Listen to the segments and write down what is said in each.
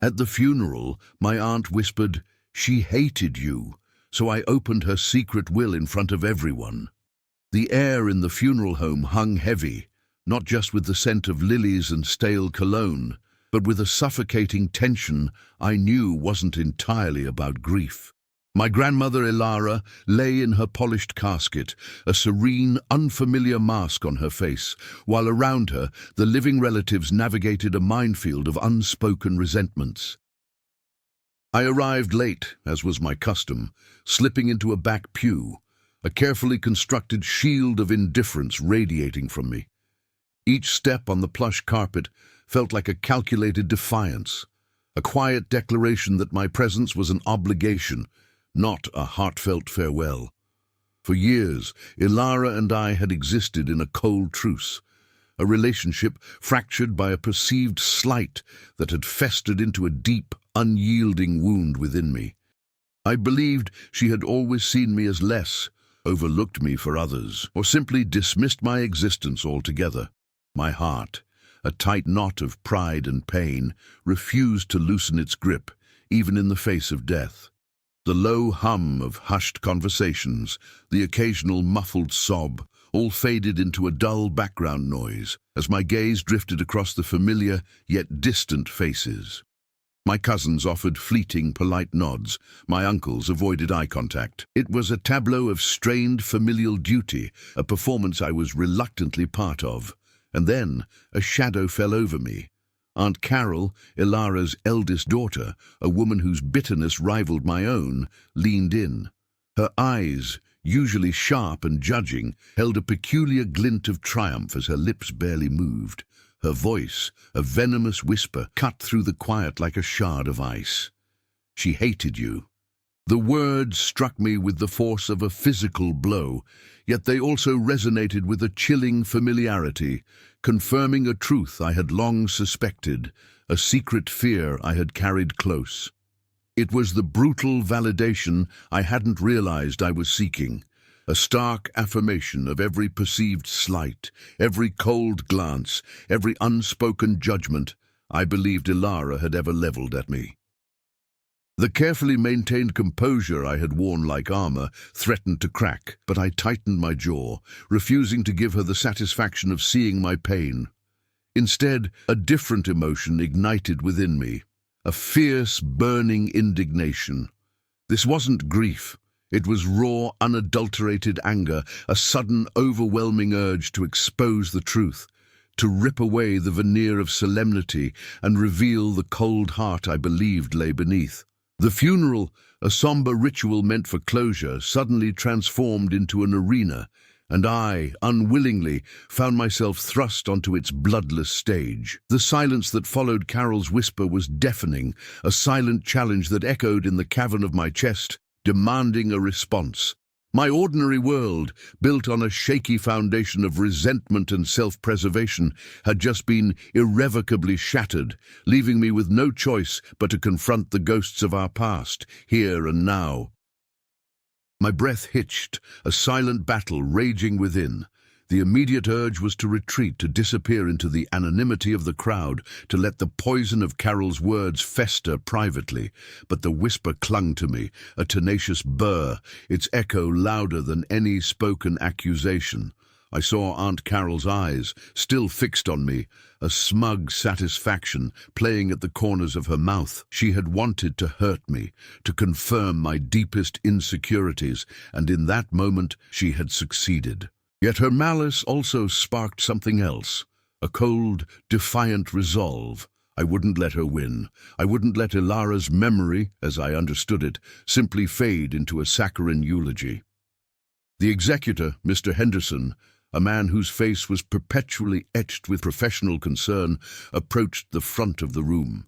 At the funeral, my aunt whispered, "She hated you," so I opened her secret will in front of everyone. The air in the funeral home hung heavy, not just with the scent of lilies and stale cologne, but with a suffocating tension I knew wasn't entirely about grief. My grandmother Elara lay in her polished casket, a serene, unfamiliar mask on her face, while around her the living relatives navigated a minefield of unspoken resentments. I arrived late, as was my custom, slipping into a back pew, a carefully constructed shield of indifference radiating from me. Each step on the plush carpet felt like a calculated defiance, a quiet declaration that my presence was an obligation, not a heartfelt farewell. For years, Elara and I had existed in a cold truce, a relationship fractured by a perceived slight that had festered into a deep, unyielding wound within me. I believed she had always seen me as less, overlooked me for others, or simply dismissed my existence altogether. My heart, a tight knot of pride and pain, refused to loosen its grip, even in the face of death. The low hum of hushed conversations, the occasional muffled sob, all faded into a dull background noise as my gaze drifted across the familiar yet distant faces. My cousins offered fleeting, polite nods. My uncles avoided eye contact. It was a tableau of strained familial duty, a performance I was reluctantly part of. And then a shadow fell over me. Aunt Carol, Elara's eldest daughter, a woman whose bitterness rivaled my own, leaned in. Her eyes, usually sharp and judging, held a peculiar glint of triumph as her lips barely moved. Her voice, a venomous whisper, cut through the quiet like a shard of ice. "She hated you." The words struck me with the force of a physical blow, yet they also resonated with a chilling familiarity, confirming a truth I had long suspected, a secret fear I had carried close. It was the brutal validation I hadn't realized I was seeking, a stark affirmation of every perceived slight, every cold glance, every unspoken judgment I believed Elara had ever leveled at me. The carefully maintained composure I had worn like armor threatened to crack, but I tightened my jaw, refusing to give her the satisfaction of seeing my pain. Instead, a different emotion ignited within me, a fierce, burning indignation. This wasn't grief. It was raw, unadulterated anger, a sudden, overwhelming urge to expose the truth, to rip away the veneer of solemnity and reveal the cold heart I believed lay beneath. The funeral, a somber ritual meant for closure, suddenly transformed into an arena, and I, unwillingly, found myself thrust onto its bloodless stage. The silence that followed Carol's whisper was deafening, a silent challenge that echoed in the cavern of my chest, demanding a response. My ordinary world, built on a shaky foundation of resentment and self-preservation, had just been irrevocably shattered, leaving me with no choice but to confront the ghosts of our past, here and now. My breath hitched, a silent battle raging within. The immediate urge was to retreat, to disappear into the anonymity of the crowd, to let the poison of Carol's words fester privately. But the whisper clung to me, a tenacious burr, its echo louder than any spoken accusation. I saw Aunt Carol's eyes, still fixed on me, a smug satisfaction playing at the corners of her mouth. She had wanted to hurt me, to confirm my deepest insecurities, and in that moment she had succeeded. Yet her malice also sparked something else, a cold, defiant resolve. I wouldn't let her win. I wouldn't let Elara's memory, as I understood it, simply fade into a saccharine eulogy. The executor, Mr. Henderson, a man whose face was perpetually etched with professional concern, approached the front of the room.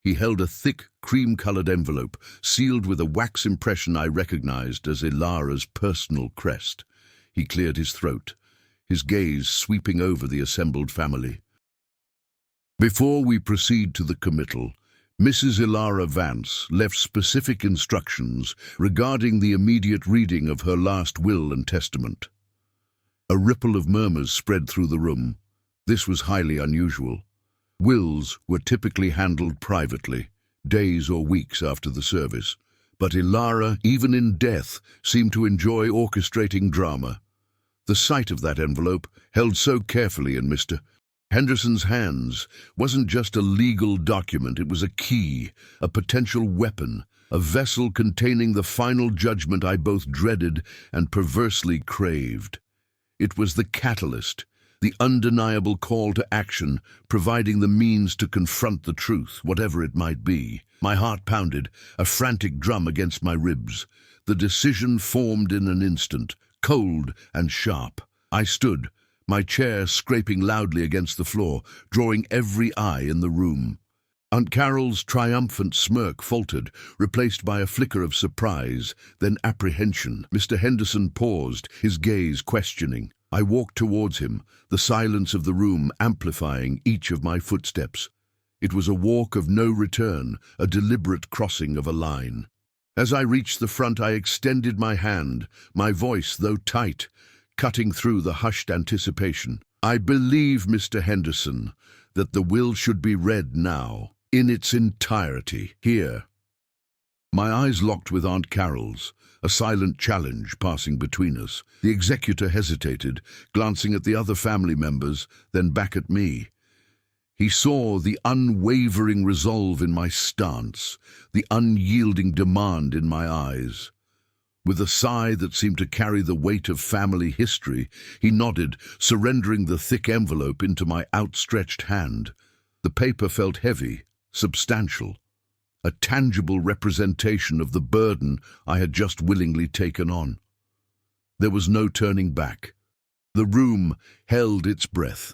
He held a thick, cream-colored envelope, sealed with a wax impression I recognized as Elara's personal crest. He cleared his throat, his gaze sweeping over the assembled family. Before we proceed to the committal, Mrs. Elara Vance left specific instructions regarding the immediate reading of her last will and testament. A ripple of murmurs spread through the room. This was highly unusual. Wills were typically handled privately, days or weeks after the service. But Elara, even in death, seemed to enjoy orchestrating drama. The sight of that envelope, held so carefully in Mr. Henderson's hands, wasn't just a legal document, it was a key, a potential weapon, a vessel containing the final judgment I both dreaded and perversely craved. It was the catalyst, the undeniable call to action, providing the means to confront the truth, whatever it might be. My heart pounded, a frantic drum against my ribs. The decision formed in an instant, cold and sharp. I stood, my chair scraping loudly against the floor, drawing every eye in the room. Aunt Carol's triumphant smirk faltered, replaced by a flicker of surprise, then apprehension. Mr. Henderson paused, his gaze questioning. I walked towards him, the silence of the room amplifying each of my footsteps. It was a walk of no return, a deliberate crossing of a line. As I reached the front, I extended my hand, my voice, though tight, cutting through the hushed anticipation. I believe, Mr. Henderson, that the will should be read now, in its entirety, here. My eyes locked with Aunt Carol's, a silent challenge passing between us. The executor hesitated, glancing at the other family members, then back at me. He saw the unwavering resolve in my stance, the unyielding demand in my eyes. With a sigh that seemed to carry the weight of family history, he nodded, surrendering the thick envelope into my outstretched hand. The paper felt heavy, substantial, a tangible representation of the burden I had just willingly taken on. There was no turning back. The room held its breath.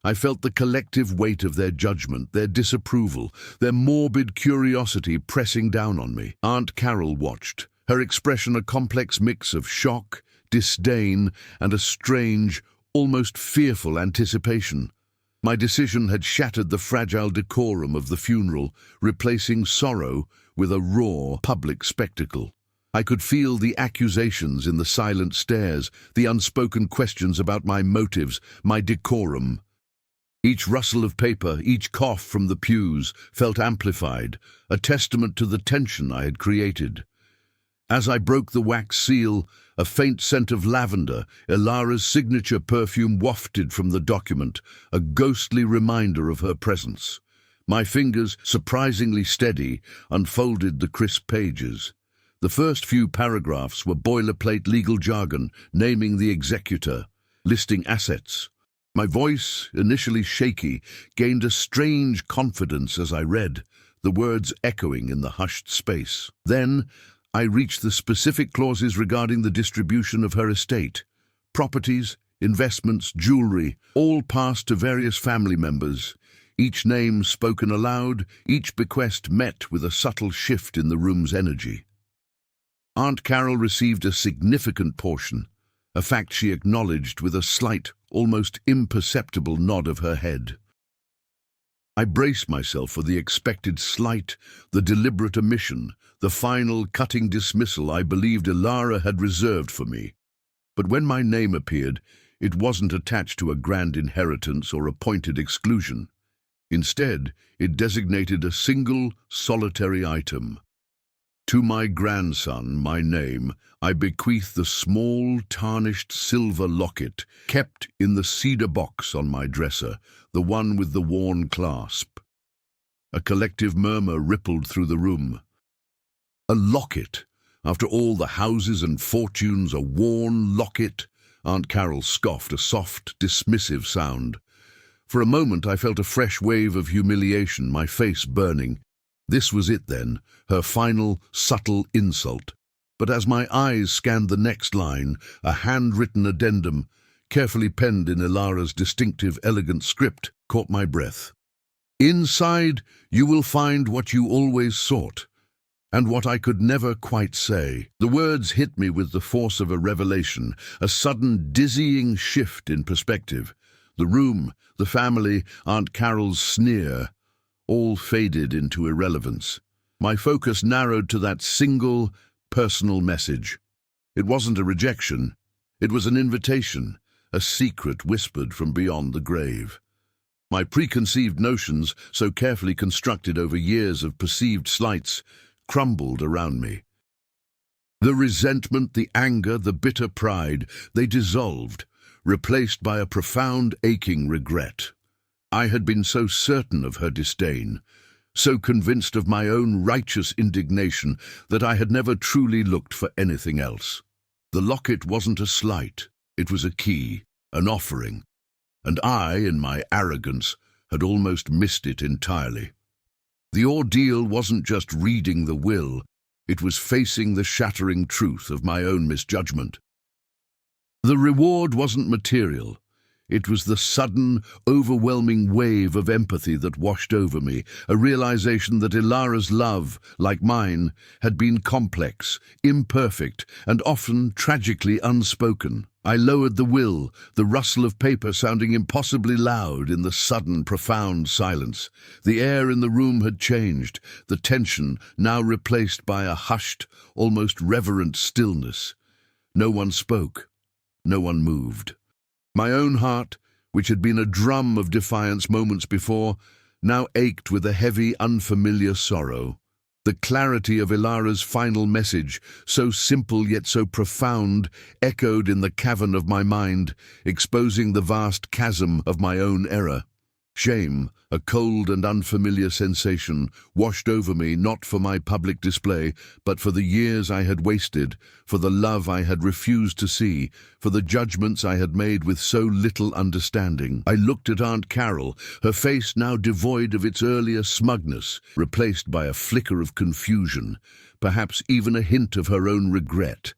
I felt the collective weight of their judgment, their disapproval, their morbid curiosity pressing down on me. Aunt Carol watched, her expression a complex mix of shock, disdain, and a strange, almost fearful anticipation. My decision had shattered the fragile decorum of the funeral, replacing sorrow with a raw, public spectacle. I could feel the accusations in the silent stares, the unspoken questions about my motives, my decorum. Each rustle of paper, each cough from the pews, felt amplified, a testament to the tension I had created. As I broke the wax seal, a faint scent of lavender, Elara's signature perfume, wafted from the document, a ghostly reminder of her presence. My fingers, surprisingly steady, unfolded the crisp pages. The first few paragraphs were boilerplate legal jargon, naming the executor, listing assets. My voice, initially shaky, gained a strange confidence as I read, the words echoing in the hushed space. Then I reached the specific clauses regarding the distribution of her estate. Properties, investments, jewelry, all passed to various family members. Each name spoken aloud, each bequest met with a subtle shift in the room's energy. Aunt Carol received a significant portion, a fact she acknowledged with a slight, almost imperceptible nod of her head. I braced myself for the expected slight, the deliberate omission, the final cutting dismissal I believed Elara had reserved for me. But when my name appeared, it wasn't attached to a grand inheritance or appointed exclusion. Instead, it designated a single, solitary item. To my grandson, my name, I bequeath the small, tarnished silver locket kept in the cedar box on my dresser, the one with the worn clasp. A collective murmur rippled through the room. A locket? After all the houses and fortunes, a worn locket? Aunt Carol scoffed, a soft, dismissive sound. For a moment I felt a fresh wave of humiliation, my face burning. This was it then, her final, subtle insult. But as my eyes scanned the next line, a handwritten addendum, carefully penned in Elara's distinctive, elegant script, caught my breath. Inside, you will find what you always sought, and what I could never quite say. The words hit me with the force of a revelation, a sudden, dizzying shift in perspective. The room, the family, Aunt Carol's sneer, all faded into irrelevance. My focus narrowed to that single, personal message. It wasn't a rejection. It was an invitation, a secret whispered from beyond the grave. My preconceived notions, so carefully constructed over years of perceived slights, crumbled around me. The resentment, the anger, the bitter pride, they dissolved, replaced by a profound, aching regret. I had been so certain of her disdain, so convinced of my own righteous indignation that I had never truly looked for anything else. The locket wasn't a slight, it was a key, an offering, and I, in my arrogance, had almost missed it entirely. The ordeal wasn't just reading the will, it was facing the shattering truth of my own misjudgment. The reward wasn't material. It was the sudden, overwhelming wave of empathy that washed over me, a realization that Elara's love, like mine, had been complex, imperfect, and often tragically unspoken. I lowered the will, the rustle of paper sounding impossibly loud in the sudden, profound silence. The air in the room had changed, the tension now replaced by a hushed, almost reverent stillness. No one spoke. No one moved. My own heart, which had been a drum of defiance moments before, now ached with a heavy, unfamiliar sorrow. The clarity of Elara's final message, so simple yet so profound, echoed in the cavern of my mind, exposing the vast chasm of my own error. Shame, a cold and unfamiliar sensation, washed over me not for my public display, but for the years I had wasted, for the love I had refused to see, for the judgments I had made with so little understanding. I looked at Aunt Carol, her face now devoid of its earlier smugness, replaced by a flicker of confusion, perhaps even a hint of her own regret.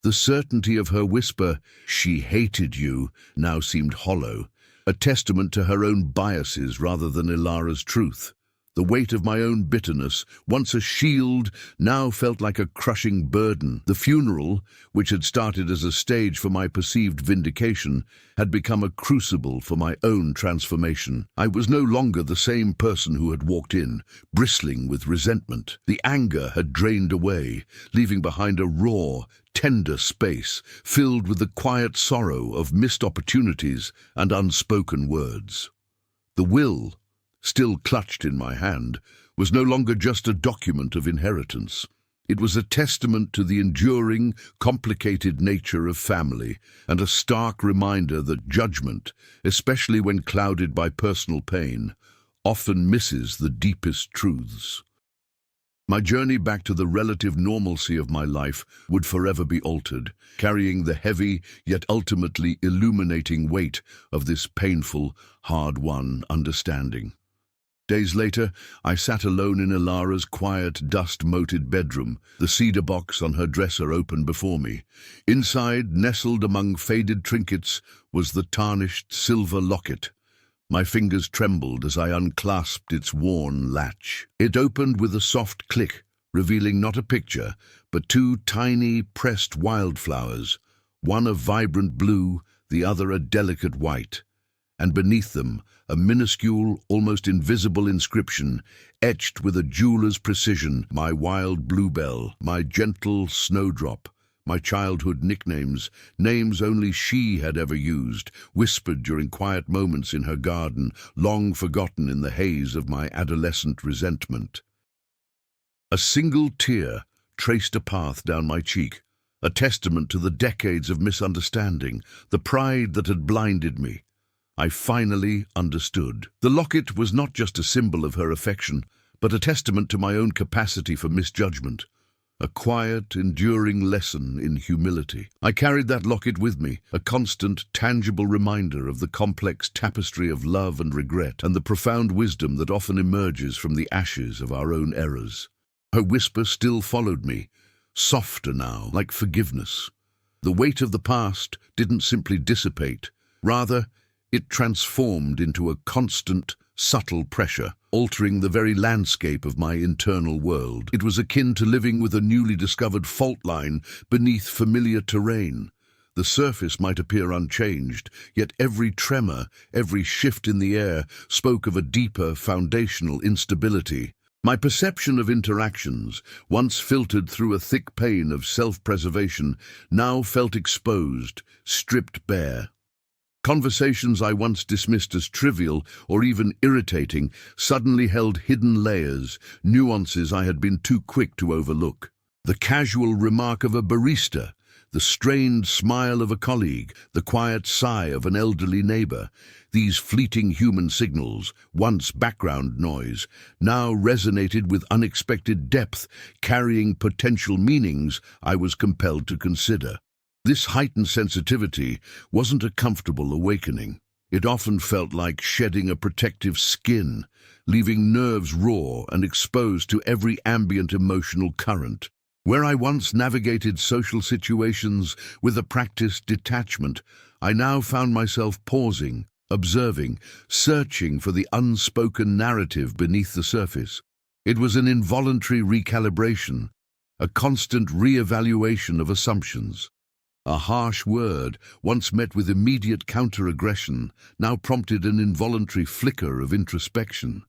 The certainty of her whisper, "She hated you," now seemed hollow, a testament to her own biases rather than Elara's truth. The weight of my own bitterness, once a shield, now felt like a crushing burden. The funeral, which had started as a stage for my perceived vindication, had become a crucible for my own transformation. I was no longer the same person who had walked in, bristling with resentment. The anger had drained away, leaving behind a raw, tender space filled with the quiet sorrow of missed opportunities and unspoken words. The will, still clutched in my hand, was no longer just a document of inheritance. It was a testament to the enduring, complicated nature of family, and a stark reminder that judgment, especially when clouded by personal pain, often misses the deepest truths. My journey back to the relative normalcy of my life would forever be altered, carrying the heavy, yet ultimately illuminating weight of this painful, hard-won understanding. Days later, I sat alone in Elara's quiet, dust-moated bedroom, the cedar box on her dresser open before me. Inside, nestled among faded trinkets, was the tarnished silver locket. My fingers trembled as I unclasped its worn latch. It opened with a soft click, revealing not a picture, but two tiny, pressed wildflowers, one a vibrant blue, the other a delicate white, and beneath them a minuscule, almost invisible inscription, etched with a jeweler's precision: my wild bluebell, my gentle snowdrop, my childhood nicknames, names only she had ever used, whispered during quiet moments in her garden, long forgotten in the haze of my adolescent resentment. A single tear traced a path down my cheek, a testament to the decades of misunderstanding, the pride that had blinded me. I finally understood. The locket was not just a symbol of her affection, but a testament to my own capacity for misjudgment. A quiet, enduring lesson in humility. I carried that locket with me, a constant, tangible reminder of the complex tapestry of love and regret, and the profound wisdom that often emerges from the ashes of our own errors. Her whisper still followed me, softer now, like forgiveness. The weight of the past didn't simply dissipate. Rather, it transformed into a constant, subtle pressure, altering the very landscape of my internal world. It was akin to living with a newly discovered fault line beneath familiar terrain. The surface might appear unchanged, yet every tremor, every shift in the air spoke of a deeper, foundational instability. My perception of interactions, once filtered through a thick pane of self-preservation, now felt exposed, stripped bare. Conversations I once dismissed as trivial or even irritating suddenly held hidden layers, nuances I had been too quick to overlook. The casual remark of a barista, the strained smile of a colleague, the quiet sigh of an elderly neighbor. These fleeting human signals, once background noise, now resonated with unexpected depth, carrying potential meanings I was compelled to consider. This heightened sensitivity wasn't a comfortable awakening. It often felt like shedding a protective skin, leaving nerves raw and exposed to every ambient emotional current. Where I once navigated social situations with a practiced detachment, I now found myself pausing, observing, searching for the unspoken narrative beneath the surface. It was an involuntary recalibration, a constant re-evaluation of assumptions. A harsh word, once met with immediate counter-aggression, now prompted an involuntary flicker of introspection.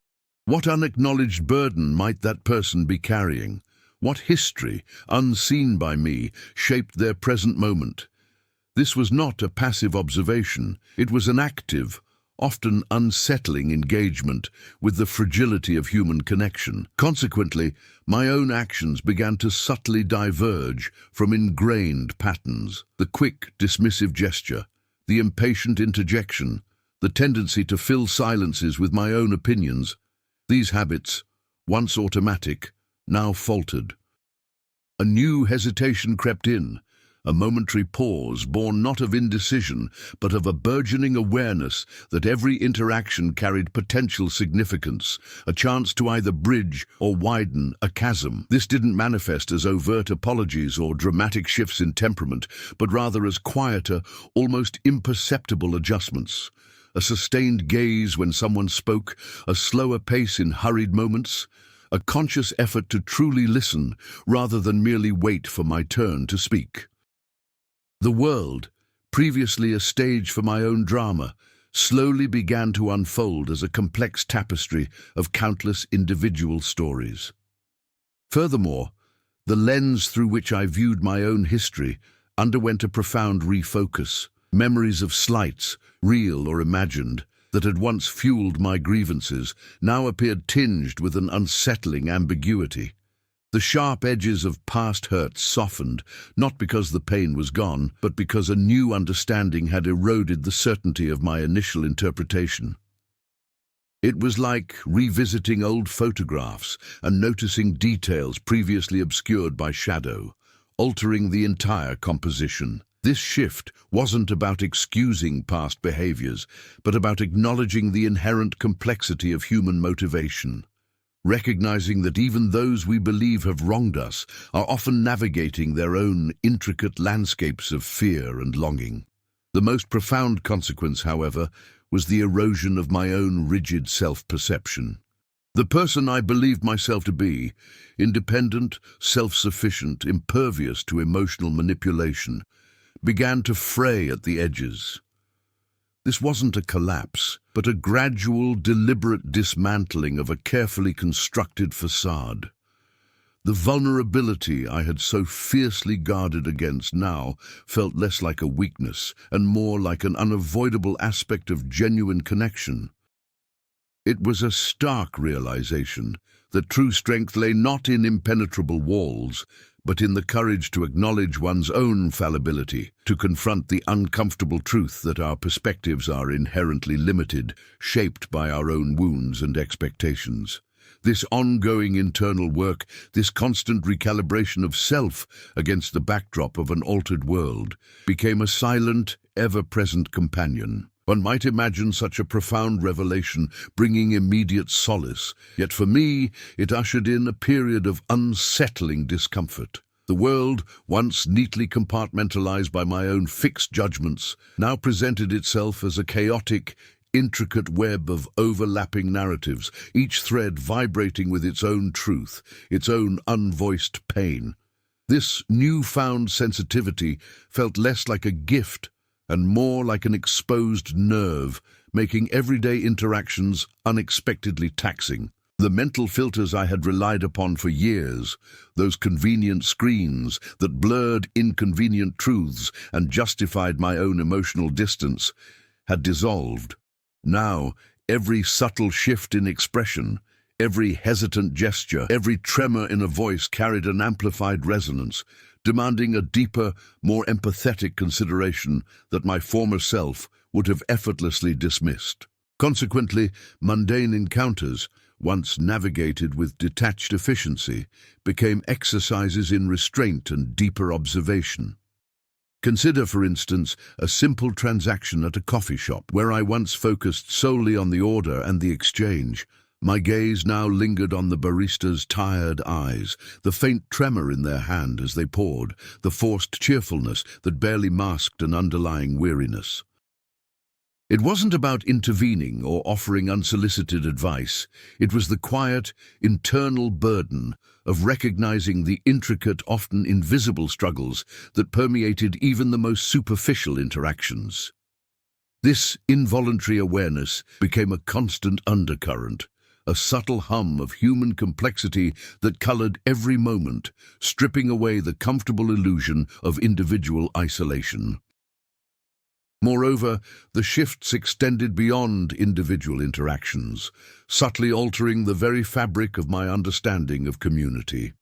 What unacknowledged burden might that person be carrying? What history, unseen by me, shaped their present moment? This was not a passive observation. It was an active, often unsettling engagement with the fragility of human connection. Consequently, my own actions began to subtly diverge from ingrained patterns. The quick, dismissive gesture, the impatient interjection, the tendency to fill silences with my own opinions. These habits, once automatic, now faltered. A new hesitation crept in, a momentary pause born not of indecision, but of a burgeoning awareness that every interaction carried potential significance, a chance to either bridge or widen a chasm. This didn't manifest as overt apologies or dramatic shifts in temperament, but rather as quieter, almost imperceptible adjustments. A sustained gaze when someone spoke, a slower pace in hurried moments, a conscious effort to truly listen rather than merely wait for my turn to speak. The world, previously a stage for my own drama, slowly began to unfold as a complex tapestry of countless individual stories. Furthermore, the lens through which I viewed my own history underwent a profound refocus. Memories of slights, real or imagined, that had once fueled my grievances, now appeared tinged with an unsettling ambiguity. The sharp edges of past hurts softened, not because the pain was gone, but because a new understanding had eroded the certainty of my initial interpretation. It was like revisiting old photographs and noticing details previously obscured by shadow, altering the entire composition. This shift wasn't about excusing past behaviors, but about acknowledging the inherent complexity of human motivation. Recognizing that even those we believe have wronged us are often navigating their own intricate landscapes of fear and longing. The most profound consequence, however, was the erosion of my own rigid self-perception. The person I believed myself to be, independent, self-sufficient, impervious to emotional manipulation, began to fray at the edges. This wasn't a collapse, but a gradual, deliberate dismantling of a carefully constructed facade. The vulnerability I had so fiercely guarded against now felt less like a weakness and more like an unavoidable aspect of genuine connection. It was a stark realization that true strength lay not in impenetrable walls, but in the courage to acknowledge one's own fallibility, to confront the uncomfortable truth that our perspectives are inherently limited, shaped by our own wounds and expectations. This ongoing internal work, this constant recalibration of self against the backdrop of an altered world, became a silent, ever-present companion. One might imagine such a profound revelation bringing immediate solace, yet for me it ushered in a period of unsettling discomfort. The world, once neatly compartmentalized by my own fixed judgments, now presented itself as a chaotic, intricate web of overlapping narratives, each thread vibrating with its own truth, its own unvoiced pain. This newfound sensitivity felt less like a gift and more like an exposed nerve, making everyday interactions unexpectedly taxing. The mental filters I had relied upon for years, those convenient screens that blurred inconvenient truths and justified my own emotional distance, had dissolved. Now, every subtle shift in expression, every hesitant gesture, every tremor in a voice carried an amplified resonance, demanding a deeper, more empathetic consideration that my former self would have effortlessly dismissed. Consequently, mundane encounters, once navigated with detached efficiency, became exercises in restraint and deeper observation. Consider, for instance, a simple transaction at a coffee shop, where I once focused solely on the order and the exchange. My gaze now lingered on the barista's tired eyes, the faint tremor in their hand as they poured, the forced cheerfulness that barely masked an underlying weariness. It wasn't about intervening or offering unsolicited advice. It was the quiet, internal burden of recognizing the intricate, often invisible struggles that permeated even the most superficial interactions. This involuntary awareness became a constant undercurrent, a subtle hum of human complexity that colored every moment, stripping away the comfortable illusion of individual isolation. Moreover, the shifts extended beyond individual interactions, subtly altering the very fabric of my understanding of community.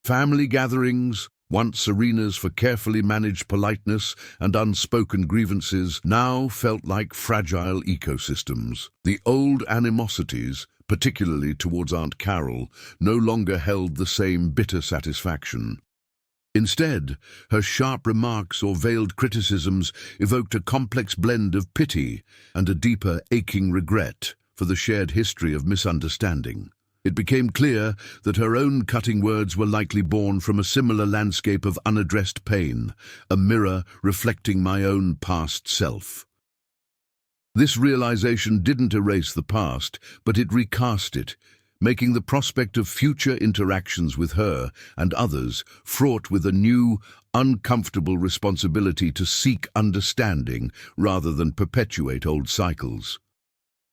Family gatherings, once arenas for carefully managed politeness and unspoken grievances, now felt like fragile ecosystems. The old animosities, particularly towards Aunt Carol, no longer held the same bitter satisfaction. Instead, her sharp remarks or veiled criticisms evoked a complex blend of pity and a deeper, aching regret for the shared history of misunderstanding. It became clear that her own cutting words were likely born from a similar landscape of unaddressed pain, a mirror reflecting my own past self. This realization didn't erase the past, but it recast it, making the prospect of future interactions with her and others fraught with a new, uncomfortable responsibility to seek understanding rather than perpetuate old cycles.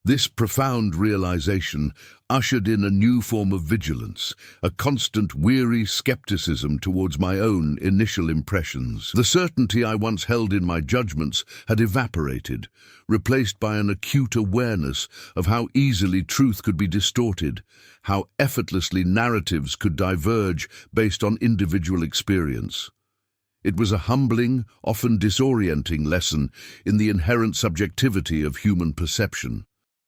This profound realization ushered in a new form of vigilance, a constant, weary skepticism towards my own initial impressions. The certainty I once held in my judgments had evaporated, replaced by an acute awareness of how easily truth could be distorted, how effortlessly narratives could diverge based on individual experience. It was a humbling, often disorienting lesson in the inherent subjectivity of human perception.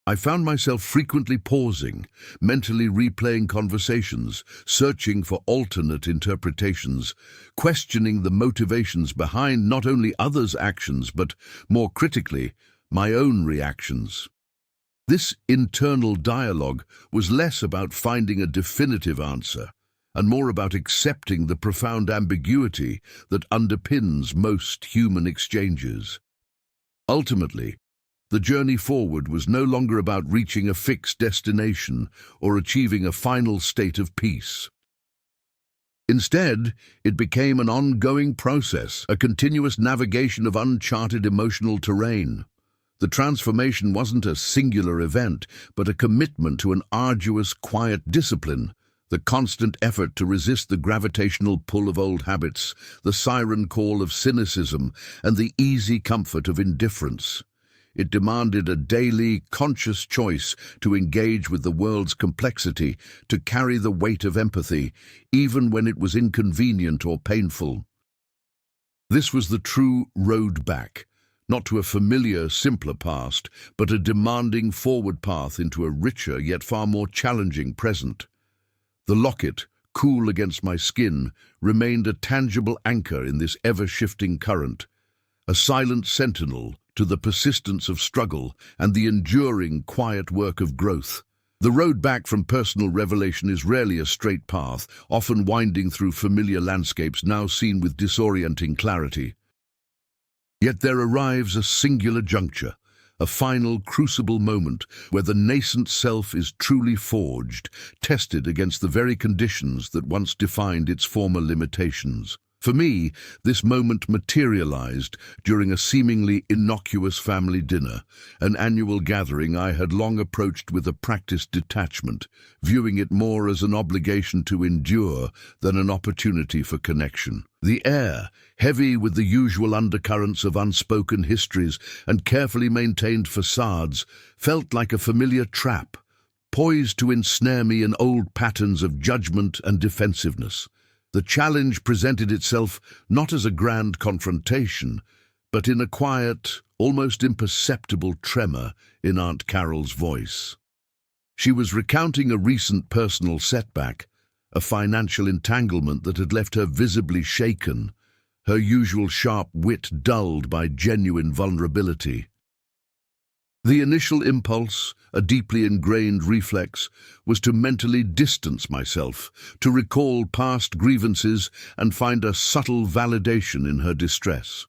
I found myself frequently pausing, mentally replaying conversations, searching for alternate interpretations, questioning the motivations behind not only others' actions but, more critically, my own reactions. This internal dialogue was less about finding a definitive answer and more about accepting the profound ambiguity that underpins most human exchanges. Ultimately, the journey forward was no longer about reaching a fixed destination or achieving a final state of peace. Instead, it became an ongoing process, a continuous navigation of uncharted emotional terrain. The transformation wasn't a singular event, but a commitment to an arduous, quiet discipline, the constant effort to resist the gravitational pull of old habits, the siren call of cynicism, and the easy comfort of indifference. It demanded a daily, conscious choice to engage with the world's complexity, to carry the weight of empathy, even when it was inconvenient or painful. This was the true road back, not to a familiar, simpler past, but a demanding forward path into a richer yet far more challenging present. The locket, cool against my skin, remained a tangible anchor in this ever-shifting current, a silent sentinel to the persistence of struggle and the enduring, quiet work of growth. The road back from personal revelation is rarely a straight path, often winding through familiar landscapes now seen with disorienting clarity. Yet there arrives a singular juncture, a final crucible moment where the nascent self is truly forged, tested against the very conditions that once defined its former limitations. For me, this moment materialized during a seemingly innocuous family dinner, an annual gathering I had long approached with a practiced detachment, viewing it more as an obligation to endure than an opportunity for connection. The air, heavy with the usual undercurrents of unspoken histories and carefully maintained facades, felt like a familiar trap, poised to ensnare me in old patterns of judgment and defensiveness. The challenge presented itself not as a grand confrontation, but in a quiet, almost imperceptible tremor in Aunt Carol's voice. She was recounting a recent personal setback, a financial entanglement that had left her visibly shaken, her usual sharp wit dulled by genuine vulnerability. The initial impulse, a deeply ingrained reflex, was to mentally distance myself, to recall past grievances and find a subtle validation in her distress.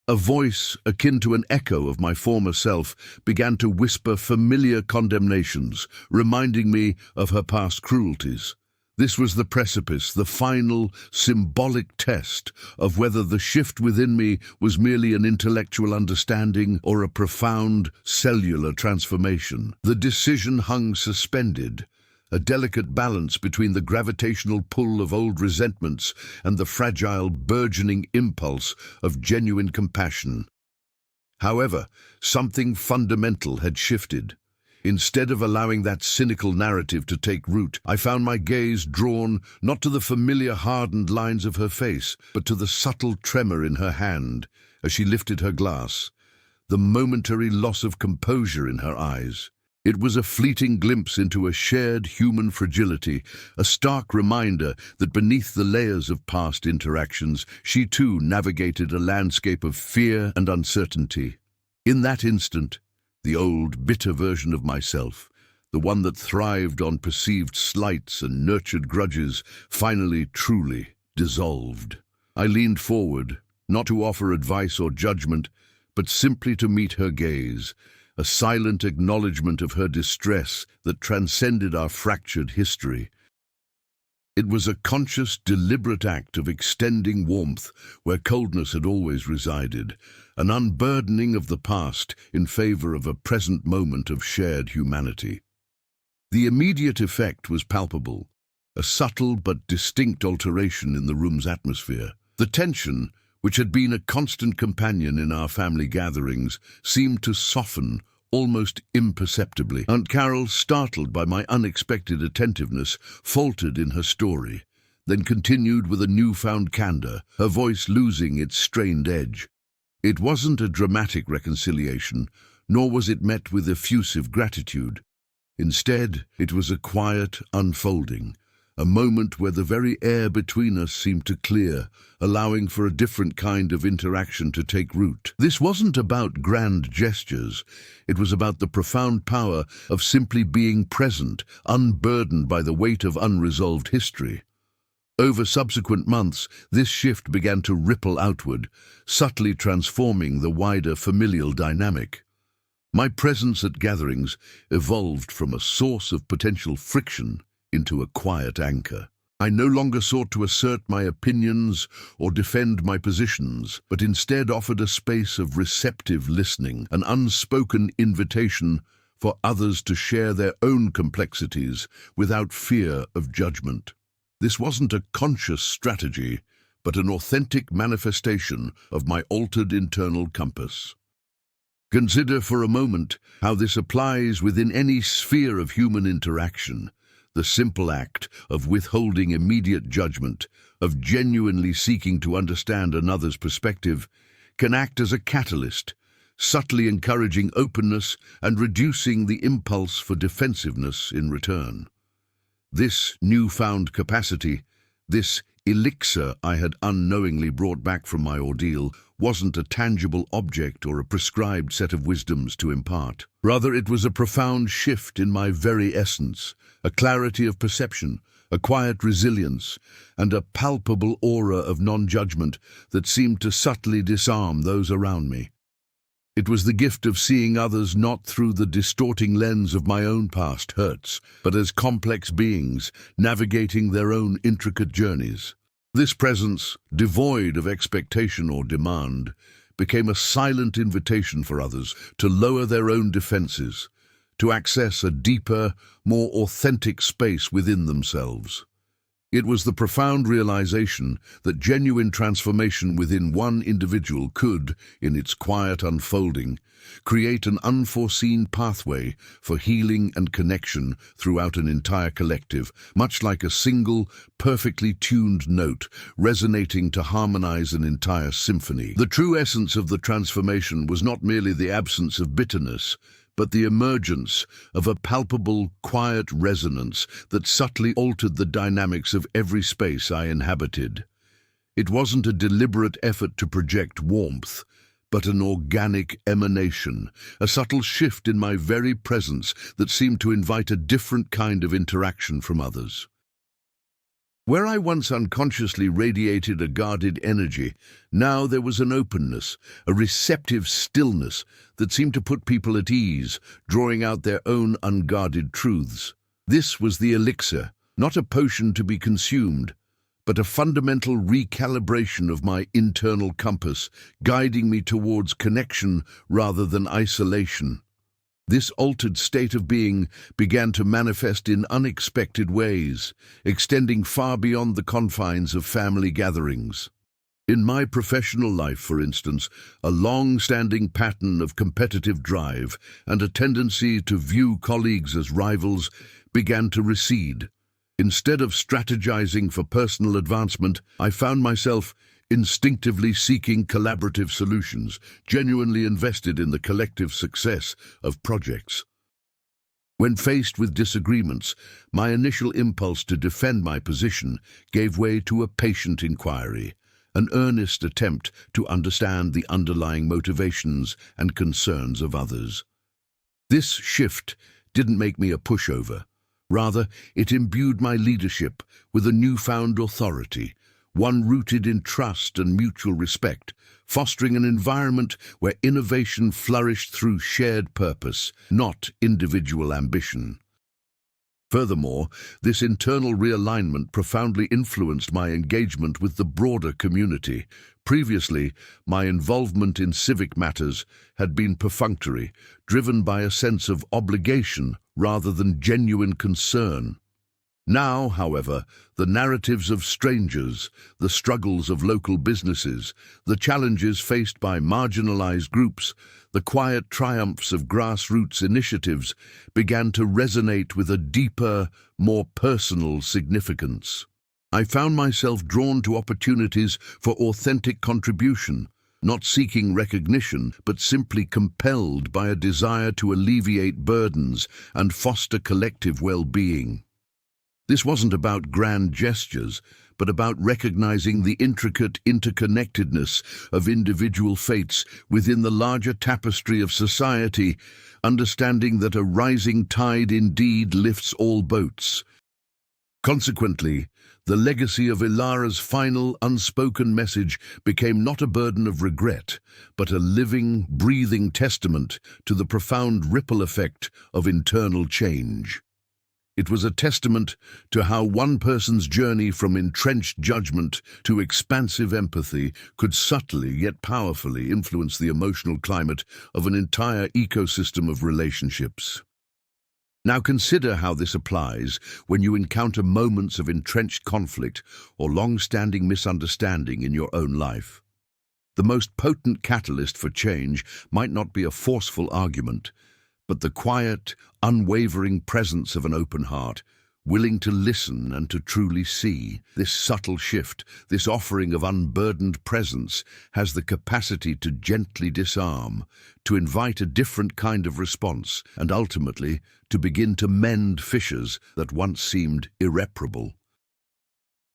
A voice, akin to an echo of my former self, began to whisper familiar condemnations, reminding me of her past cruelties. This was the precipice, the final, symbolic test of whether the shift within me was merely an intellectual understanding or a profound, cellular transformation. The decision hung suspended, a delicate balance between the gravitational pull of old resentments and the fragile, burgeoning impulse of genuine compassion. However, something fundamental had shifted. Instead of allowing that cynical narrative to take root, I found my gaze drawn not to the familiar hardened lines of her face, but to the subtle tremor in her hand as she lifted her glass, the momentary loss of composure in her eyes. It was a fleeting glimpse into a shared human fragility, a stark reminder that beneath the layers of past interactions, she too navigated a landscape of fear and uncertainty. In that instant, the old, bitter version of myself, the one that thrived on perceived slights and nurtured grudges, finally truly dissolved. I leaned forward, not to offer advice or judgment, but simply to meet her gaze, a silent acknowledgement of her distress that transcended our fractured history. It was a conscious, deliberate act of extending warmth where coldness had always resided, an unburdening of the past in favor of a present moment of shared humanity. The immediate effect was palpable, a subtle but distinct alteration in the room's atmosphere. The tension, which had been a constant companion in our family gatherings, seemed to soften almost imperceptibly. Aunt Carol, startled by my unexpected attentiveness, faltered in her story, then continued with a newfound candor, her voice losing its strained edge. It wasn't a dramatic reconciliation, nor was it met with effusive gratitude. Instead, it was a quiet unfolding, a moment where the very air between us seemed to clear, allowing for a different kind of interaction to take root. This wasn't about grand gestures. It was about the profound power of simply being present, unburdened by the weight of unresolved history. Over subsequent months, this shift began to ripple outward, subtly transforming the wider familial dynamic. My presence at gatherings evolved from a source of potential friction into a quiet anchor. I no longer sought to assert my opinions or defend my positions, but instead offered a space of receptive listening, an unspoken invitation for others to share their own complexities without fear of judgment. This wasn't a conscious strategy, but an authentic manifestation of my altered internal compass. Consider for a moment how this applies within any sphere of human interaction. The simple act of withholding immediate judgment, of genuinely seeking to understand another's perspective, can act as a catalyst, subtly encouraging openness and reducing the impulse for defensiveness in return. This newfound capacity, this elixir I had unknowingly brought back from my ordeal, wasn't a tangible object or a prescribed set of wisdoms to impart. Rather, it was a profound shift in my very essence, a clarity of perception, a quiet resilience, and a palpable aura of non-judgment that seemed to subtly disarm those around me. It was the gift of seeing others not through the distorting lens of my own past hurts, but as complex beings navigating their own intricate journeys. This presence, devoid of expectation or demand, became a silent invitation for others to lower their own defenses, to access a deeper, more authentic space within themselves. It was the profound realization that genuine transformation within one individual could, in its quiet unfolding, create an unforeseen pathway for healing and connection throughout an entire collective, much like a single, perfectly tuned note resonating to harmonize an entire symphony. The true essence of the transformation was not merely the absence of bitterness, but the emergence of a palpable, quiet resonance that subtly altered the dynamics of every space I inhabited. It wasn't a deliberate effort to project warmth, but an organic emanation, a subtle shift in my very presence that seemed to invite a different kind of interaction from others. Where I once unconsciously radiated a guarded energy, now there was an openness, a receptive stillness that seemed to put people at ease, drawing out their own unguarded truths. This was the elixir, not a potion to be consumed, but a fundamental recalibration of my internal compass, guiding me towards connection rather than isolation. This altered state of being began to manifest in unexpected ways, extending far beyond the confines of family gatherings. In my professional life, for instance, a long-standing pattern of competitive drive and a tendency to view colleagues as rivals began to recede. Instead of strategizing for personal advancement, I found myself instinctively seeking collaborative solutions, genuinely invested in the collective success of projects. When faced with disagreements, my initial impulse to defend my position gave way to a patient inquiry, an earnest attempt to understand the underlying motivations and concerns of others. This shift didn't make me a pushover. Rather, it imbued my leadership with a newfound authority, one rooted in trust and mutual respect, fostering an environment where innovation flourished through shared purpose, not individual ambition. Furthermore, this internal realignment profoundly influenced my engagement with the broader community. Previously, my involvement in civic matters had been perfunctory, driven by a sense of obligation rather than genuine concern. Now, however, the narratives of strangers, the struggles of local businesses, the challenges faced by marginalized groups, the quiet triumphs of grassroots initiatives began to resonate with a deeper, more personal significance. I found myself drawn to opportunities for authentic contribution, not seeking recognition, but simply compelled by a desire to alleviate burdens and foster collective well-being. This wasn't about grand gestures, but about recognizing the intricate interconnectedness of individual fates within the larger tapestry of society, understanding that a rising tide indeed lifts all boats. Consequently, the legacy of Elara's final, unspoken message became not a burden of regret, but a living, breathing testament to the profound ripple effect of internal change. It was a testament to how one person's journey from entrenched judgment to expansive empathy could subtly yet powerfully influence the emotional climate of an entire ecosystem of relationships. Now consider how this applies when you encounter moments of entrenched conflict or long-standing misunderstanding in your own life. The most potent catalyst for change might not be a forceful argument, but the quiet, unwavering presence of an open heart, willing to listen and to truly see. This subtle shift, this offering of unburdened presence, has the capacity to gently disarm, to invite a different kind of response, and ultimately to begin to mend fissures that once seemed irreparable.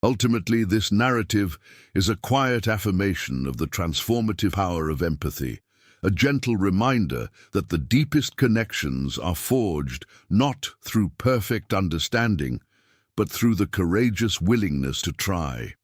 Ultimately, this narrative is a quiet affirmation of the transformative power of empathy, a gentle reminder that the deepest connections are forged not through perfect understanding, but through the courageous willingness to try.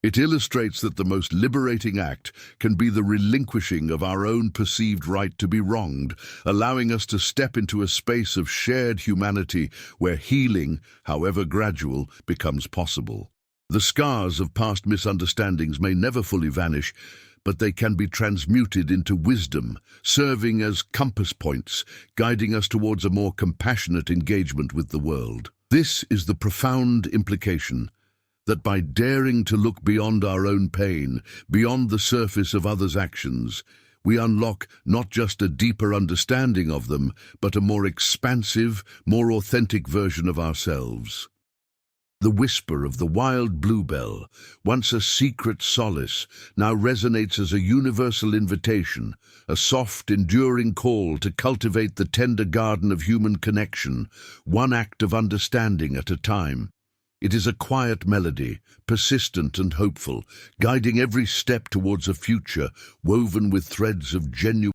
It illustrates that the most liberating act can be the relinquishing of our own perceived right to be wronged, allowing us to step into a space of shared humanity where healing, however gradual, becomes possible. The scars of past misunderstandings may never fully vanish, but they can be transmuted into wisdom, serving as compass points, guiding us towards a more compassionate engagement with the world. This is the profound implication that by daring to look beyond our own pain, beyond the surface of others' actions, we unlock not just a deeper understanding of them, but a more expansive, more authentic version of ourselves. The whisper of the wild bluebell, once a secret solace, now resonates as a universal invitation, a soft, enduring call to cultivate the tender garden of human connection, one act of understanding at a time. It is a quiet melody, persistent and hopeful, guiding every step towards a future woven with threads of genuine